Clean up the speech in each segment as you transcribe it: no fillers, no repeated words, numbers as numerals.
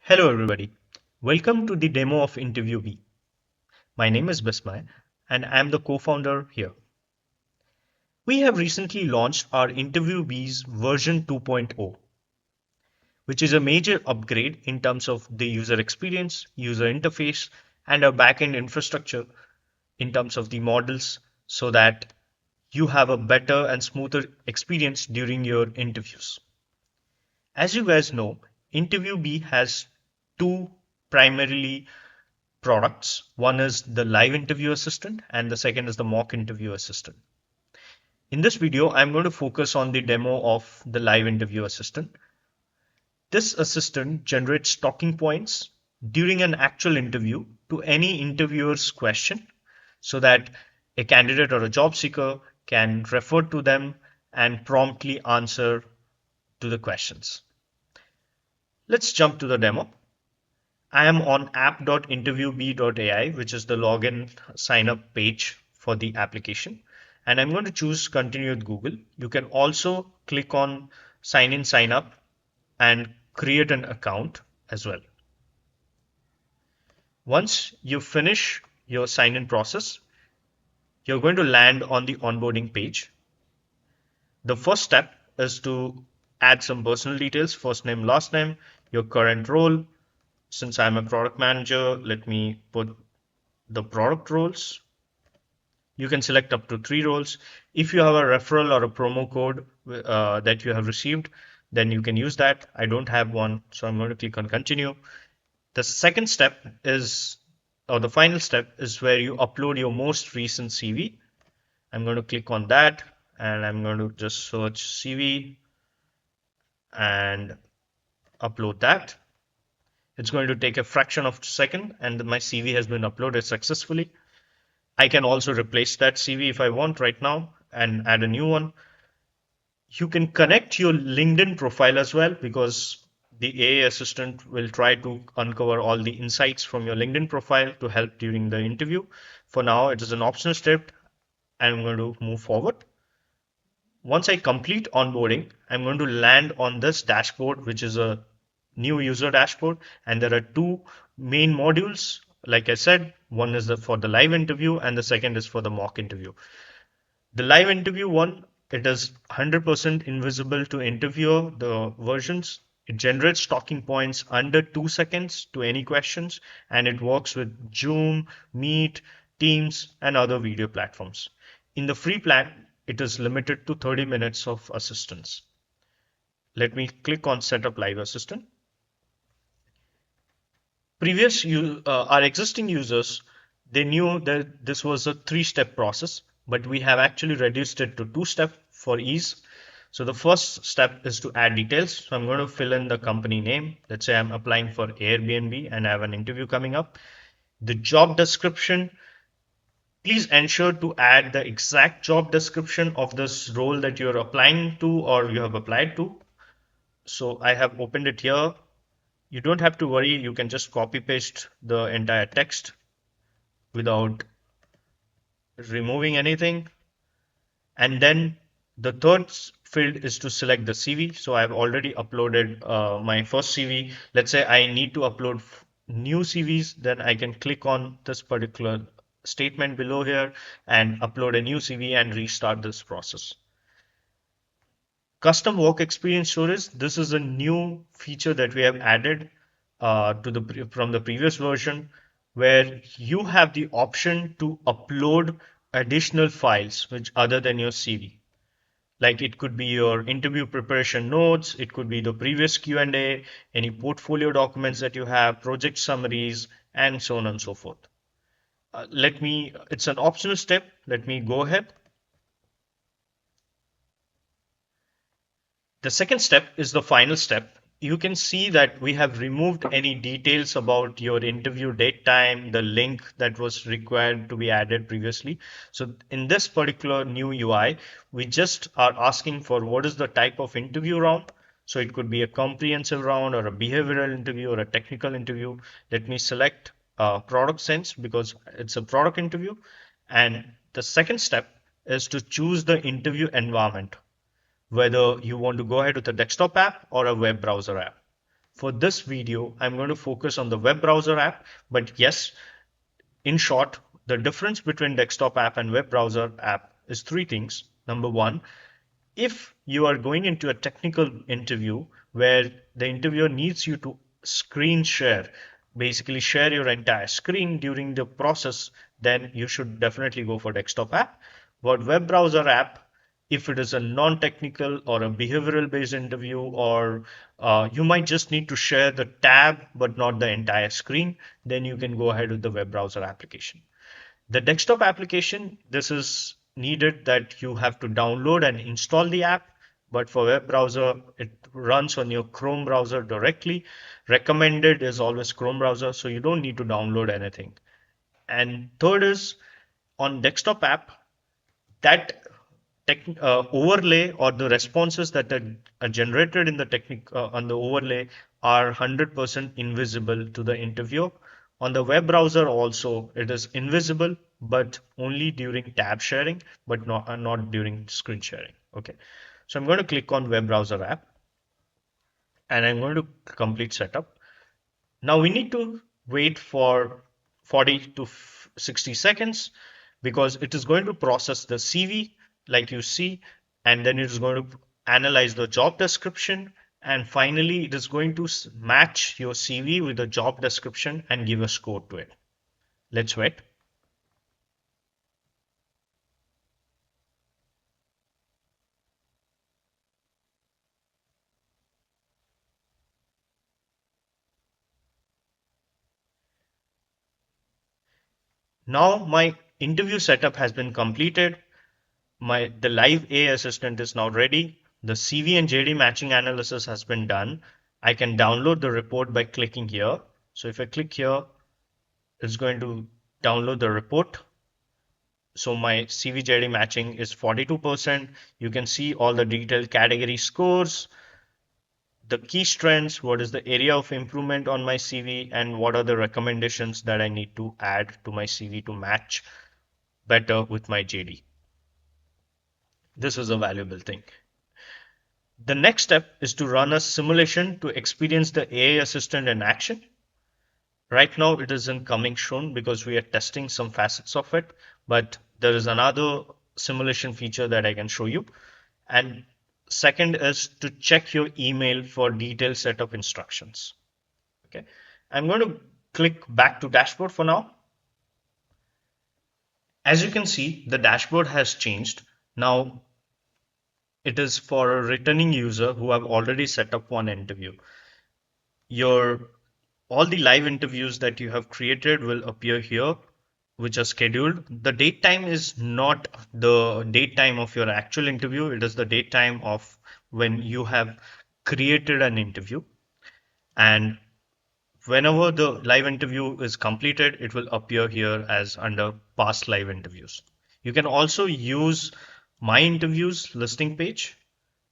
Hello everybody. Welcome to the demo of InterviewBee. My name is Bismay and I'm the co-founder here. We have recently launched our InterviewBee's version 2.0, which is a major upgrade in terms of the user experience, user interface, and our backend infrastructure in terms of the models so that you have a better and smoother experience during your interviews. As you guys know, InterviewBee has two primarily products. One is the live interview assistant and the second is the mock interview assistant. In this video, I'm going to focus on the demo of the live interview assistant. This assistant generates talking points during an actual interview to any interviewer's question so that a candidate or a job seeker can refer to them and promptly answer to the questions. Let's jump to the demo. I am on app.interviewbee.ai, which is the login sign up page for the application. And I'm going to choose continue with Google. You can also click on sign in, sign up and create an account as well. Once you finish your sign in process, you're going to land on the onboarding page. The first step is to add some personal details, first name, last name, your current role. Since I'm a product manager, let me put the product roles. You can select up to 3 roles. If you have a referral or a promo code that you have received, then you can use that. I don't have one, so I'm going to click on continue. The second step is, or the final step is where you upload your most recent CV. I'm going to click on that and I'm going to just search CV and upload that. It's going to take a fraction of a second and my CV has been uploaded successfully. I can also replace that CV if I want right now and add a new one. You can connect your LinkedIn profile as well because the AI assistant will try to uncover all the insights from your LinkedIn profile to help during the interview. For now, it is an optional step. I'm going to move forward. Once I complete onboarding, I'm going to land on this dashboard, which is a new user dashboard. And there are two main modules. Like I said, one is for the live interview and the second is for the mock interview. The live interview one, it is 100% invisible to interviewer, the versions. It generates talking points under 2 seconds to any questions, and it works with Zoom, Meet, Teams, and other video platforms. In the free plan, it is limited to 30 minutes of assistance. Let me click on Setup Live Assistant. Our existing users, they knew that this was a 3-step process, but we have actually reduced it to 2-step for ease. So the first step is to add details. So I'm going to fill in the company name. Let's say I'm applying for Airbnb and I have an interview coming up. The job description, please ensure to add the exact job description of this role that you're applying to or you have applied to. So I have opened it here. You don't have to worry, you can just copy paste the entire text without removing anything. And then the third field is to select the CV. So I've already uploaded my first CV. Let's say I need to upload new CVs, then I can click on this particular statement below here and upload a new CV and restart this process. Custom work experience storage. This is a new feature that we have added from the previous version, where you have the option to upload additional files which other than your CV. Like it could be your interview preparation notes, it could be the previous Q&A, any portfolio documents that you have, project summaries, and so on and so forth. It's an optional step. Let me go ahead. The second step is the final step. You can see that we have removed any details about your interview date time, the link that was required to be added previously. So in this particular new UI, we just are asking for what is the type of interview round. So it could be a comprehensive round or a behavioral interview or a technical interview. Let me select product sense because it's a product interview. And the second step is to choose the interview environment, whether you want to go ahead with a desktop app or a web browser app. For this video, I'm going to focus on the web browser app, but yes, in short, the difference between desktop app and web browser app is three things. Number one, if you are going into a technical interview where the interviewer needs you to screen share, basically share your entire screen during the process, then you should definitely go for desktop app. But web browser app, if it is a non-technical or a behavioral based interview, or you might just need to share the tab but not the entire screen, then you can go ahead with the web browser application. The desktop application, this is needed that you have to download and install the app, but for web browser, it runs on your Chrome browser directly. Recommended is always Chrome browser, so you don't need to download anything. And third is on desktop app, that overlay or the responses that are generated in the technique on the overlay are 100% invisible to the interviewer. On the web browser also, it is invisible, but only during tab sharing, but not during screen sharing. Okay, so I'm going to click on web browser app, and I'm going to complete setup. Now we need to wait for 40 to 60 seconds because it is going to process the CV like you see, and then it is going to analyze the job description, and finally it is going to match your CV with the job description and give a score to it. Let's wait. Now my interview setup has been completed. The live AI assistant is now ready. The CV and JD matching analysis has been done. I can download the report by clicking here. So if I click here, it's going to download the report. So my CV JD matching is 42%. You can see all the detailed category scores, the key strengths, what is the area of improvement on my CV, and what are the recommendations that I need to add to my CV to match better with my JD. This is a valuable thing. The next step is to run a simulation to experience the AI assistant in action. Right now, it isn't coming soon because we are testing some facets of it, but there is another simulation feature that I can show you. And second is to check your email for detailed setup instructions. Okay, I'm going to click back to dashboard for now. As you can see, the dashboard has changed. Now it is for a returning user who have already set up one interview. Your all the live interviews that you have created will appear here, which are scheduled. The date time is not the date time of your actual interview, it is the date time of when you have created an interview. And whenever the live interview is completed, it will appear here as under past live interviews. You can also use my interviews listing page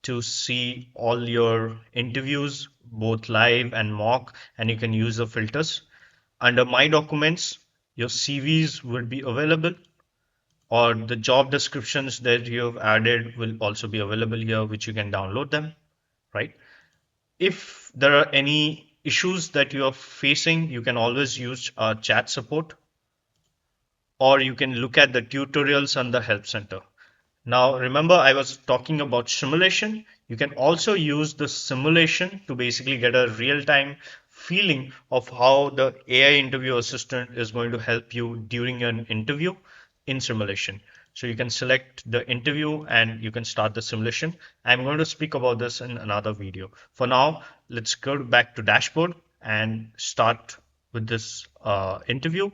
to see all your interviews, both live and mock, and you can use the filters. Under My Documents, your CVs will be available, or the job descriptions that you have added will also be available here, which you can download them, right? If there are any issues that you are facing, you can always use chat support, or you can look at the tutorials on the help center. Now, remember, I was talking about simulation. You can also use the simulation to basically get a real-time feeling of how the AI interview assistant is going to help you during an interview in simulation. So you can select the interview and you can start the simulation. I'm going to speak about this in another video. For now, let's go back to dashboard and start with this interview.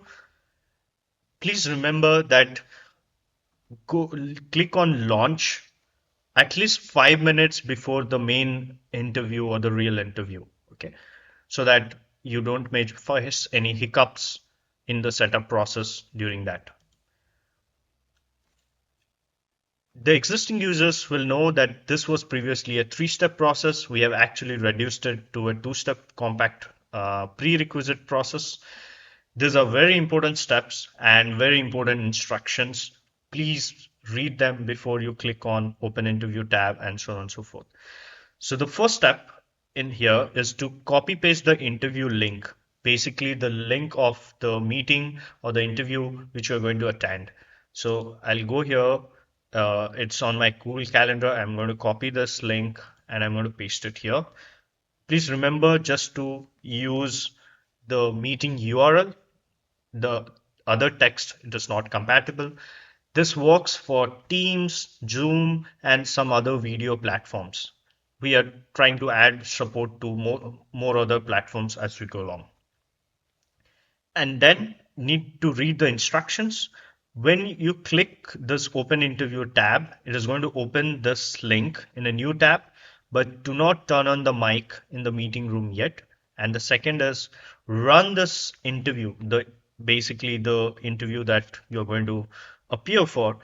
Please remember that go click on launch at least 5 minutes before the main interview or the real interview. Okay, so that you don't face any hiccups in the setup process during that. The existing users will know that this was previously a 3-step process. We have actually reduced it to a 2-step compact prerequisite process. These are very important steps and very important instructions. Please read them before you click on Open Interview tab and so on and so forth. So the first step in here is to copy paste the interview link, basically the link of the meeting or the interview which you're going to attend. So I'll go here. It's on my Google Calendar. I'm going to copy this link and I'm going to paste it here. Please remember just to use the meeting URL. The other text is not compatible. This works for Teams, Zoom, and some other video platforms. We are trying to add support to more other platforms as we go along. And then need to read the instructions. When you click this open interview tab, it is going to open this link in a new tab, but do not turn on the mic in the meeting room yet. And the second is run this interview, the basically the interview that you're going to appear for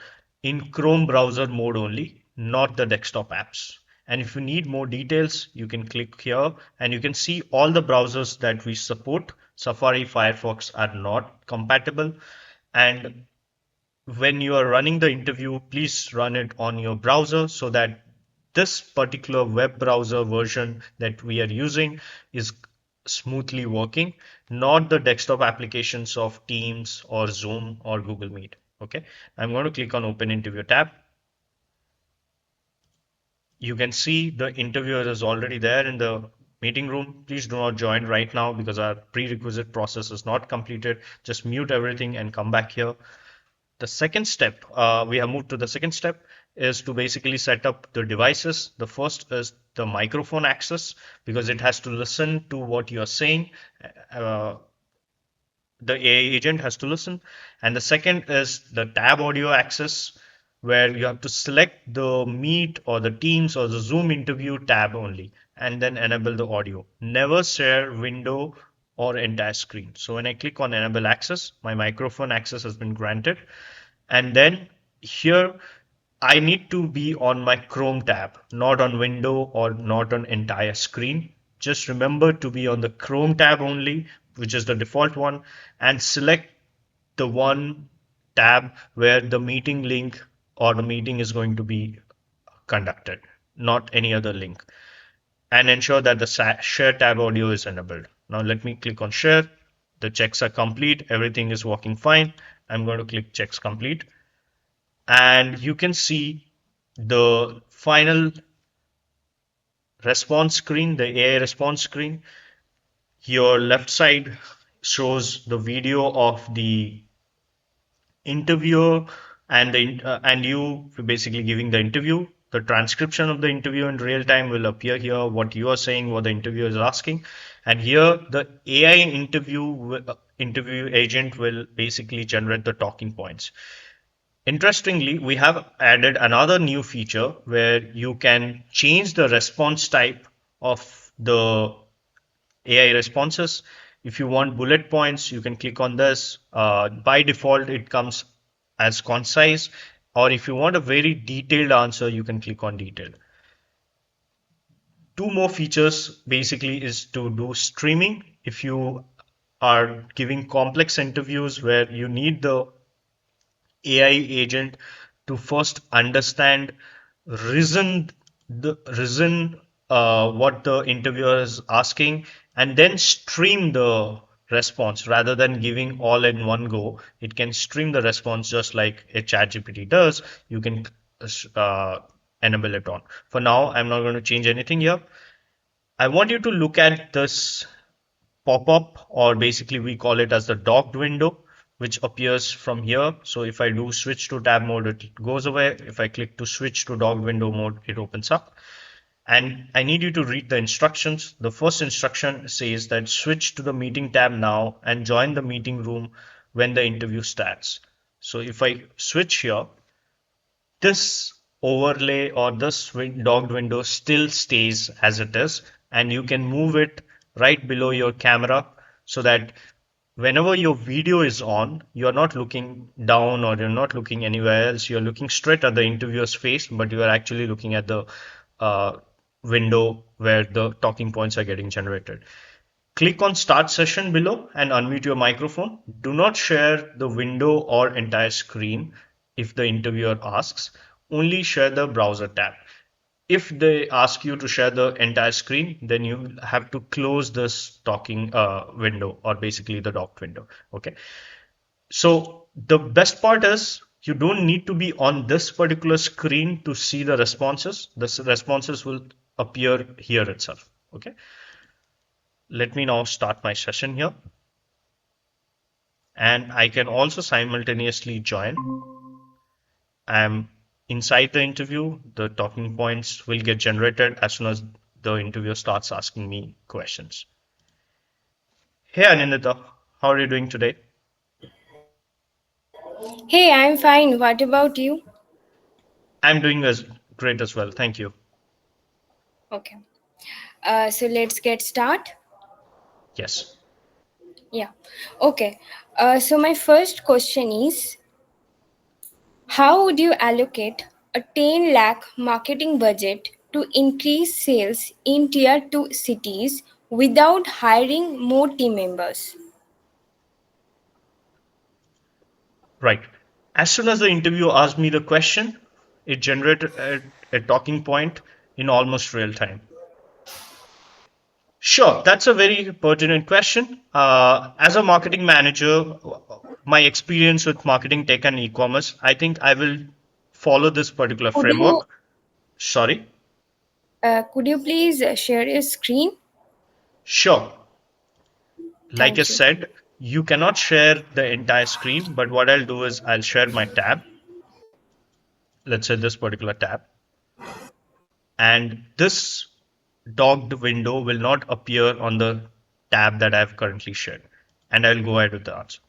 in Chrome browser mode only, not the desktop apps. And if you need more details, you can click here and you can see all the browsers that we support. Safari, Firefox are not compatible. And when you are running the interview, please run it on your browser so that this particular web browser version that we are using is smoothly working, not the desktop applications of Teams or Zoom or Google Meet. Okay, I'm going to click on Open Interview tab. You can see the interviewer is already there in the meeting room. Please do not join right now because our prerequisite process is not completed. Just mute everything and come back here. The second step, we have moved to the second step, is to basically set up the devices. The first is the microphone access because it has to listen to what you're saying. Uh, the AI agent has to listen. And the second is the tab audio access, where you have to select the Meet or the Teams or the Zoom interview tab only, and then enable the audio. Never share window or entire screen. So when I click on enable access, my microphone access has been granted. And then here, I need to be on my Chrome tab, not on window or not on entire screen. Just remember to be on the Chrome tab only, which is the default one, and select the one tab where the meeting link or the meeting is going to be conducted, not any other link. And ensure that the share tab audio is enabled. Now let me click on share. The checks are complete. Everything is working fine. I'm going to click checks complete. And you can see the final response screen, the AI response screen. Your left side shows the video of the interviewer and you basically giving the interview. The transcription of the interview in real time will appear here, what you are saying, what the interviewer is asking. And here the AI interview agent will basically generate the talking points. Interestingly, we have added another new feature where you can change the response type of the AI responses. If you want bullet points, you can click on this. By default, it comes as concise, or if you want a very detailed answer, you can click on detailed. Two more features basically is to do streaming. If you are giving complex interviews where you need the AI agent to first understand reason what the interviewer is asking, and then stream the response rather than giving all in one go. It can stream the response just like a ChatGPT does. You can uh, enable it on. For now, I'm not going to change anything here. I want you to look at this pop-up, or basically we call it as the docked window, which appears from here. So if I do switch to tab mode, it goes away. If I click to switch to docked window mode, it opens up. And I need you to read the instructions. The first instruction says that switch to the meeting tab now and join the meeting room when the interview starts. So if I switch here, this overlay or this docked window still stays as it is, and you can move it right below your camera so that whenever your video is on, you're not looking down or you're not looking anywhere else. You're looking straight at the interviewer's face, but you are actually looking at the uh, window where the talking points are getting generated. Click on Start Session below and unmute your microphone. Do not share the window or entire screen if the interviewer asks. Only share the browser tab. If they ask you to share the entire screen, then you have to close this talking window, or basically the docked window. Okay. So the best part is you don't need to be on this particular screen to see the responses. The responses will appear here itself. Okay. Let me now start my session here. And I can also simultaneously join. I'm inside the interview. The talking points will get generated as soon as the interviewer starts asking me questions. Hey Anindita, how are you doing today? Hey, I'm fine. What about you? I'm doing as great as well. Thank you. Okay. So let's get start. Yes. Yeah. Okay. So my first question is, how would you allocate a 10 lakh marketing budget to increase sales in tier 2 cities without hiring more team members? Right. As soon as the interviewer asked me the question, it generated a talking point in almost real time. Sure, that's a very pertinent question. As a marketing manager, my experience with marketing tech and e-commerce, I think I will follow this particular Could you framework. Sorry. could you please share your screen? Sure. Like I Thank you. said, you cannot share the entire screen, but what I'll do is I'll share my tab. Let's say this particular tab. And this docked window will not appear on the tab that I've currently shared. And I'll go ahead with the answer.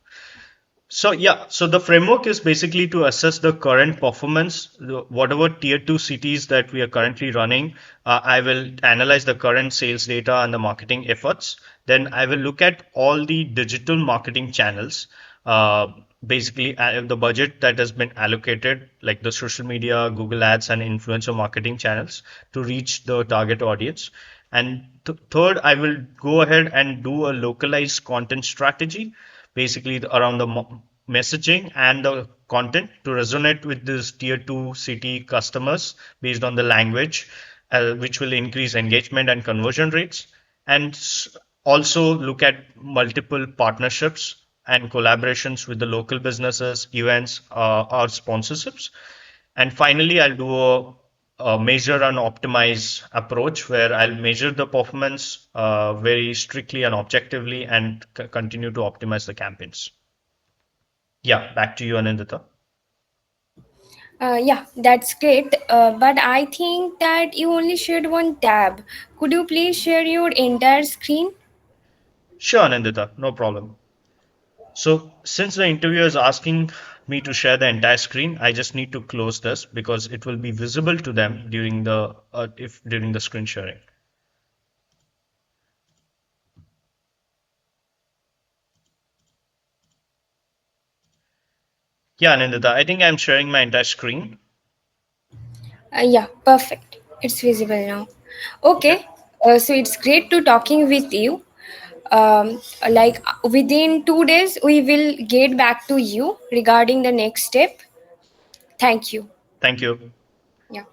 So yeah, so the framework is basically to assess the current performance, whatever tier two cities that we are currently running. I will analyze the current sales data and the marketing efforts. Then I will look at all the digital marketing channels, uh, basically the budget that has been allocated, like the social media, Google Ads, and influencer marketing channels to reach the target audience. And third, I will go ahead and do a localized content strategy, basically around the messaging and the content to resonate with these tier 2 city customers based on the language, which will increase engagement and conversion rates. And also look at multiple partnerships and collaborations with the local businesses, events, or sponsorships. And finally, I'll do a measure and optimize approach where I'll measure the performance very strictly and objectively and continue to optimize the campaigns. Yeah, back to you, Anindita. Yeah, that's great. But I think that you only shared one tab. Could you please share your entire screen? Sure, Anindita, no problem. So, since the interviewer is asking me to share the entire screen, I just need to close this because it will be visible to them during the if during the screen sharing. Yeah, Anindita, I think I'm sharing my entire screen. Yeah, perfect. It's visible now. Okay. Okay, so it's great to talking with you. Within 2 days, we will get back to you regarding the next step. Thank you. Thank you. Yeah.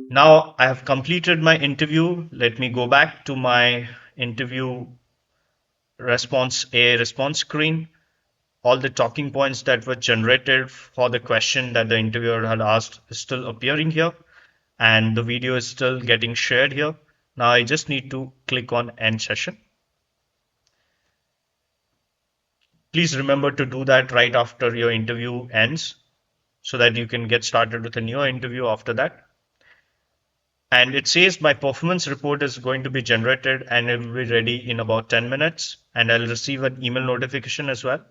Now I have completed my interview. Let me go back to my interview response screen. All the talking points that were generated for the question that the interviewer had asked is still appearing here, and the video is still getting shared here. Now I just need to click on end session. Please remember to do that right after your interview ends so that you can get started with a new interview after that. And it says my performance report is going to be generated and it will be ready in about 10 minutes, and I'll receive an email notification as well.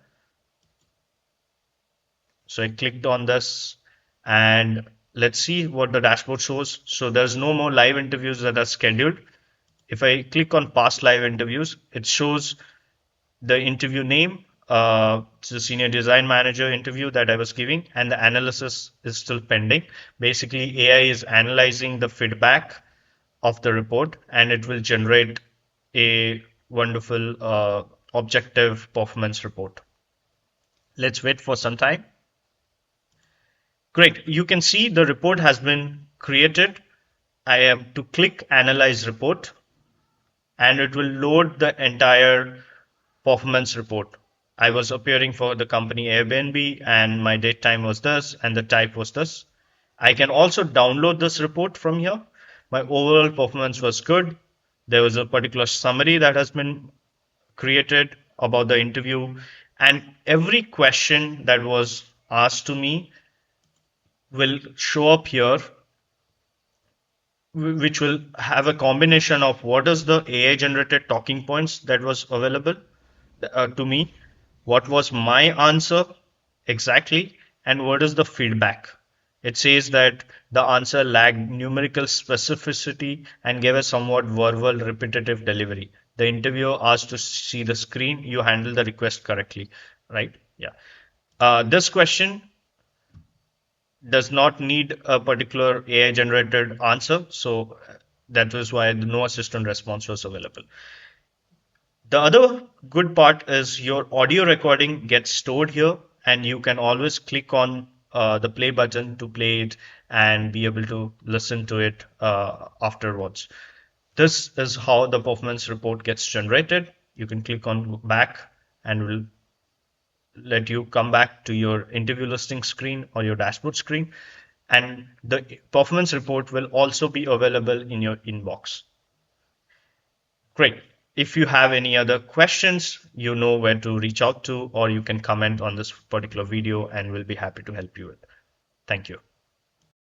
So I clicked on this, and let's see what the dashboard shows. So there's no more live interviews that are scheduled. If I click on past live interviews, it shows the interview name. It's the senior design manager interview that I was giving, and the analysis is still pending. Basically, AI is analyzing the feedback of the report, and it will generate a wonderful objective performance report. Let's wait for some time. Great. You can see the report has been created, I am to click Analyze Report, and it will load the entire performance report. I was appearing for the company Airbnb, and my date time was this, and the type was this. I can also download this report from here. My overall performance was good. There was a particular summary that has been created about the interview, and every question that was asked to me will show up here, which will have a combination of what is the AI generated talking points that was available to me, what was my answer exactly, and what is the feedback. It says that the answer lacked numerical specificity and gave a somewhat verbal, repetitive delivery. The interviewer asked to see the screen, you handle the request correctly, right? Yeah. This question does not need a particular AI generated answer. So that was why the no assistant response was available. The other good part is your audio recording gets stored here, and you can always click on the play button to play it and be able to listen to it afterwards. This is how the performance report gets generated. You can click on back and will let you come back to your interview listing screen or your dashboard screen, and the performance report will also be available in your inbox. Great. If you have any other questions, you know where to reach out to, or you can comment on this particular video and we'll be happy to help you with. Thank you.